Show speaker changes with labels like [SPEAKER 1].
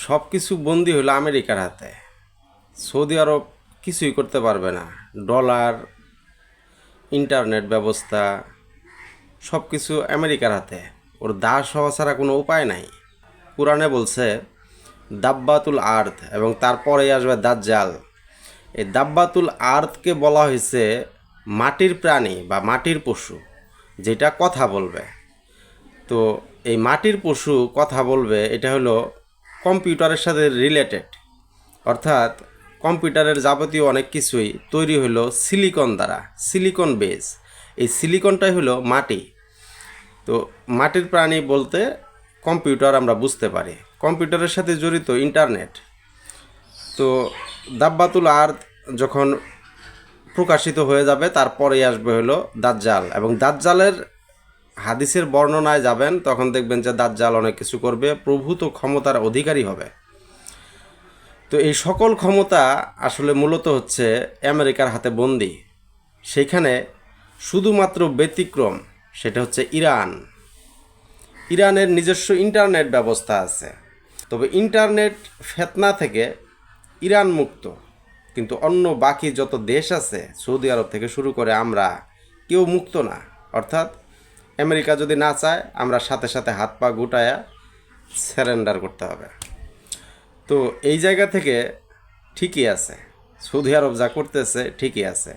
[SPEAKER 1] সব কিছু বন্দি হলো আমেরিকার হাতে। সৌদি আরব কিছুই করতে পারবে না। ডলার, ইন্টারনেট ব্যবস্থা সব কিছু আমেরিকার হাতে। ওর দাস হওয়া ছাড়া কোনো উপায় নাই। কুরআনে বলছে দাব্বাতুল আর্থ, এবং তারপরেই আসবে দাজ্জাল। এই দাব্বাতুল আর্থকে বলা হয়েছে মাটির প্রাণী বা মাটির পশু, যেটা কথা বলবে। তো এই মাটির পশু কথা বলবে, এটা হলো কম্পিউটারের সাথে রিলেটেড। অর্থাৎ কম্পিউটারের যাবতীয় অনেক কিছুই তৈরি হলো সিলিকন দ্বারা, সিলিকন বেস। এই সিলিকনটাই হলো মাটি। তো মাটির প্রাণী বলতে কম্পিউটার আমরা বুঝতে পারি। কম্পিউটারের সাথে জড়িত ইন্টারনেট। তো দাব্বাতুল আর্থ যখন প্রকাশিত হয়ে যাবে, তারপরেই আসবে হলো দাজ্জাল। এবং দাজ্জালের হাদিসের বর্ণনায় যাবেন, তখন দেখবেন যে দাজ্জাল অনেক কিছু করবে, প্রভূত ক্ষমতার অধিকারী হবে। তো এই সকল ক্ষমতা আসলে মূলত হচ্ছে আমেরিকার হাতে বন্দী। সেখানে শুধুমাত্র ব্যতিক্রম, সেটা হচ্ছে ইরান। ইরানের নিজস্ব ইন্টারনেট ব্যবস্থা আছে, তবে ইন্টারনেট ফেতনা থেকে ইরান মুক্ত। কিন্তু অন্য বাকি যত দেশ আছে, সৌদি আরব থেকে শুরু করে আমরা, কেউ মুক্ত না। অর্থাৎ আমেরিকা যদি না চায়, আমরা সাথে সাথে হাত পা গুটায়া স্যারেন্ডার করতে হবে। তো এই জায়গা থেকে ঠিকই আছে, সৌদি আরব যা করতেছে ঠিকই আছে।